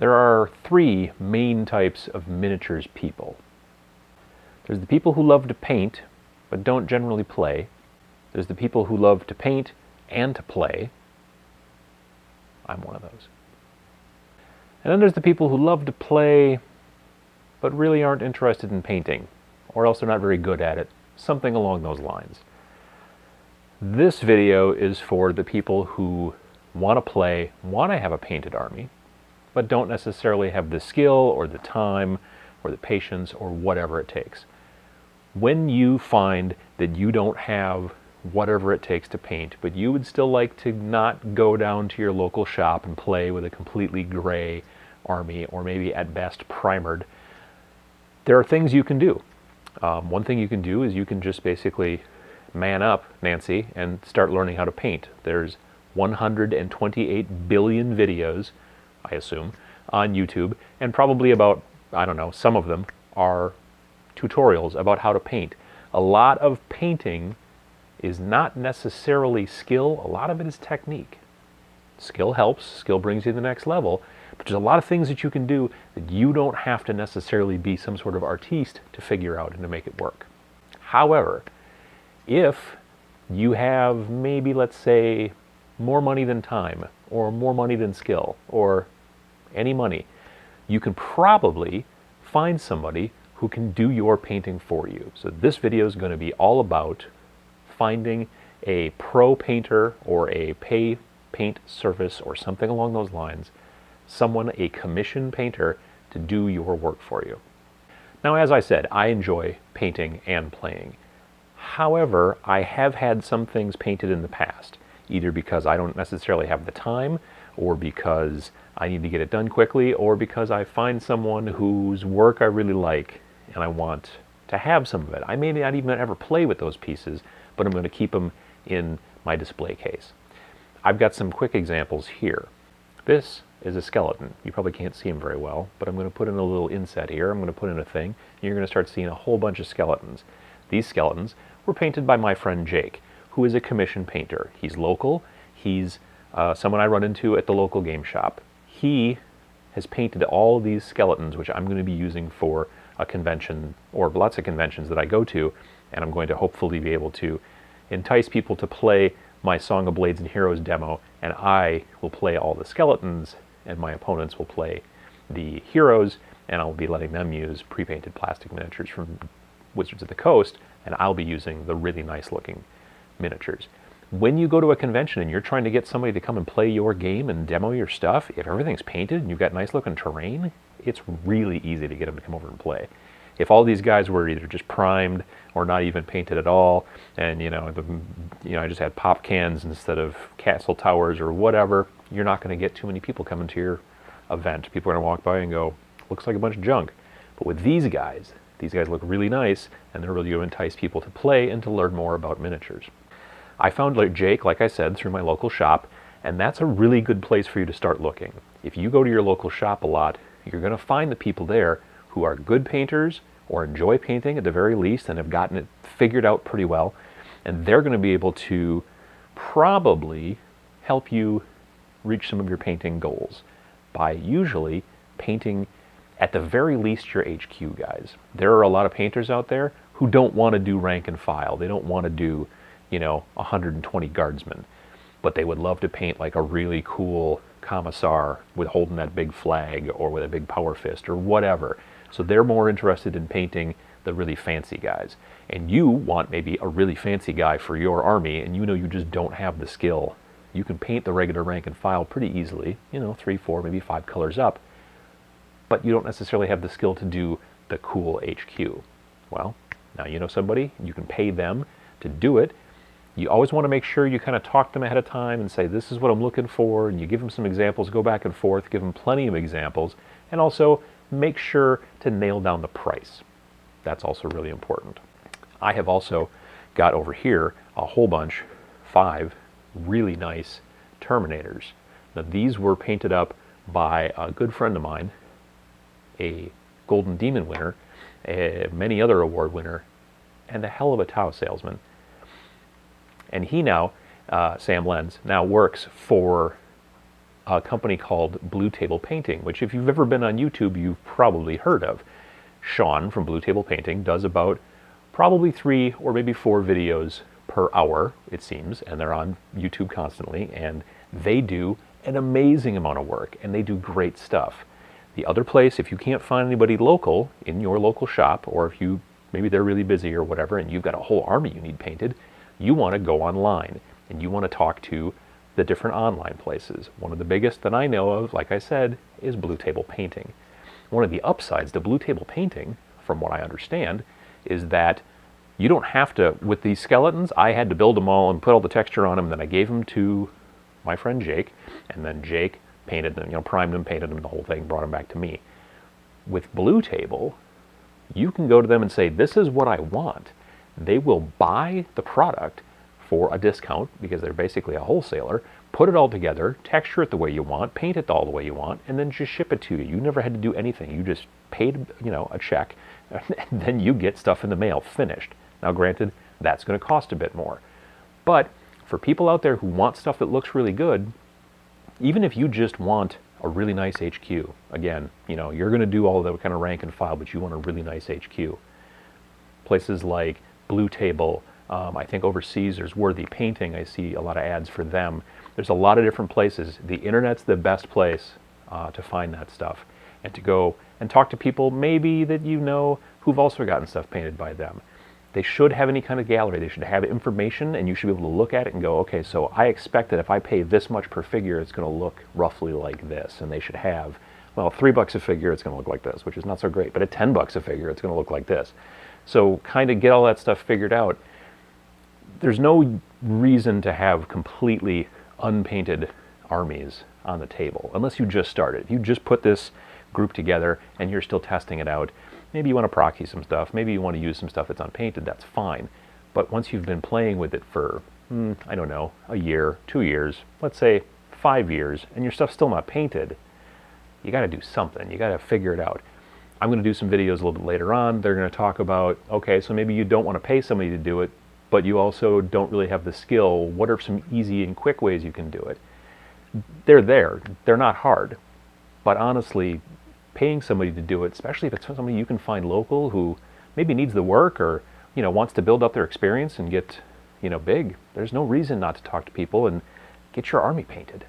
There are three main types of miniatures people. There's the people who love to paint, but don't generally play. There's the people who love to paint and to play. I'm one of those. And then there's the people who love to play, but really aren't interested in painting, or else they're not very good at it. Something along those lines. This video is for the people who want to play, want to have a painted army, but don't necessarily have the skill or the time or the patience or whatever it takes. When you find that you don't have whatever it takes to paint, but you would still like to not go down to your local shop and play with a completely gray army, or maybe at best primered, there are things you can do. One thing you can do is you can just basically man up, Nancy, and start learning how to paint. There's 128 billion videos, I assume, on YouTube, and probably about, I don't know, some of them are tutorials about how to paint. A lot of painting is not necessarily skill, a lot of it is technique. Skill helps, skill brings you to the next level, but there's a lot of things that you can do that you don't have to necessarily be some sort of artiste to figure out and to make it work. However, if you have maybe, let's say, more money than time, or more money than skill, or any money, you can probably find somebody who can do your painting for you. So this video is going to be all about finding a pro painter or a pay paint service or something along those lines, someone, a commission painter, to do your work for you. Now, as I said, I enjoy painting and playing. However, I have had some things painted in the past, either because I don't necessarily have the time, or because I need to get it done quickly, or because I find someone whose work I really like and I want to have some of it. I may not even ever play with those pieces, but I'm going to keep them in my display case. I've got some quick examples here. This is a skeleton. You probably can't see him very well, but I'm going to put in a little inset here. I'm going to put in a thing, and you're going to start seeing a whole bunch of skeletons. These skeletons were painted by my friend Jake, who is a commission painter. He's local. He's someone I run into at the local game shop. He has painted all of these skeletons, which I'm going to be using for a convention, or lots of conventions that I go to, and I'm going to hopefully be able to entice people to play my Song of Blades and Heroes demo, and I will play all the skeletons, and my opponents will play the heroes, and I'll be letting them use pre-painted plastic miniatures from Wizards of the Coast, and I'll be using the really nice looking miniatures. When you go to a convention and you're trying to get somebody to come and play your game and demo your stuff, if everything's painted and you've got nice looking terrain, it's really easy to get them to come over and play. If all these guys were either just primed or not even painted at all, and I just had pop cans instead of castle towers or whatever, you're not going to get too many people coming to your event. People are going to walk by and go, looks like a bunch of junk. But with these guys look really nice, and they're really going to entice people to play and to learn more about miniatures. I found Jake, like I said, through my local shop, and that's a really good place for you to start looking. If you go to your local shop a lot, you're going to find the people there who are good painters or enjoy painting at the very least and have gotten it figured out pretty well, and they're going to be able to probably help you reach some of your painting goals by usually painting at the very least your HQ guys. There are a lot of painters out there who don't want to do rank and file. They don't want to do 120 guardsmen, but they would love to paint like a really cool commissar with holding that big flag, or with a big power fist, or whatever. So they're more interested in painting the really fancy guys. And you want maybe a really fancy guy for your army, and you just don't have the skill. You can paint the regular rank and file pretty easily, 3, 4, maybe 5 colors up, but you don't necessarily have the skill to do the cool HQ. Well, now you know somebody, you can pay them to do it. You always want to make sure you kind of talk to them ahead of time and say, this is what I'm looking for, and you give them some examples, go back and forth, give them plenty of examples, and also make sure to nail down the price. That's also really important. I have also got over here a whole bunch, 5 really nice Terminators. Now these were painted up by a good friend of mine, a Golden Demon winner, a many other award winner, and a hell of a Tau salesman. And he now, Sam Lenz, now works for a company called Blue Table Painting, which if you've ever been on YouTube, you've probably heard of. Sean from Blue Table Painting does about probably 3 or maybe 4 videos per hour, it seems, and they're on YouTube constantly, and they do an amazing amount of work, and they do great stuff. The other place, if you can't find anybody local in your local shop, or if you maybe they're really busy or whatever, and you've got a whole army you need painted, you want to go online, and you want to talk to the different online places. One of the biggest that I know of, like I said, is Blue Table Painting. One of the upsides to Blue Table Painting, from what I understand, is that you don't have to, with these skeletons, I had to build them all and put all the texture on them, and then I gave them to my friend Jake, and then Jake painted them, primed them, painted them, the whole thing, brought them back to me. With Blue Table, you can go to them and say, this is what I want. They will buy the product for a discount, because they're basically a wholesaler, put it all together, texture it the way you want, paint it all the way you want, and then just ship it to you. You never had to do anything. You just paid, a check, and then you get stuff in the mail finished. Now granted, that's going to cost a bit more. But for people out there who want stuff that looks really good, even if you just want a really nice HQ, again, you're going to do all the kind of rank and file, but you want a really nice HQ. Places like Blue Table, I think overseas there's Worthy Painting. I see a lot of ads for them. There's a lot of different places. The internet's the best place to find that stuff, and to go and talk to people maybe that who've also gotten stuff painted by them. They should have any kind of gallery. They should have information, and you should be able to look at it and go, okay, so I expect that if I pay this much per figure, it's going to look roughly like this. And they should have, well, $3 a figure, it's going to look like this, which is not so great. But at $10 a figure, it's going to look like this. So kind of get all that stuff figured out. There's no reason to have completely unpainted armies on the table, unless you just started. If you just put this group together and you're still testing it out, maybe you want to proxy some stuff, maybe you want to use some stuff that's unpainted, that's fine. But once you've been playing with it for, I don't know, a year, 2 years, let's say 5 years, and your stuff's still not painted, you got to do something. You got to figure it out. I'm going to do some videos a little bit later on. They're going to talk about, okay, so maybe you don't want to pay somebody to do it, but you also don't really have the skill. What are some easy and quick ways you can do it? They're there. They're not hard. But honestly, paying somebody to do it, especially if it's somebody you can find local who maybe needs the work or wants to build up their experience and get big, there's no reason not to talk to people and get your army painted.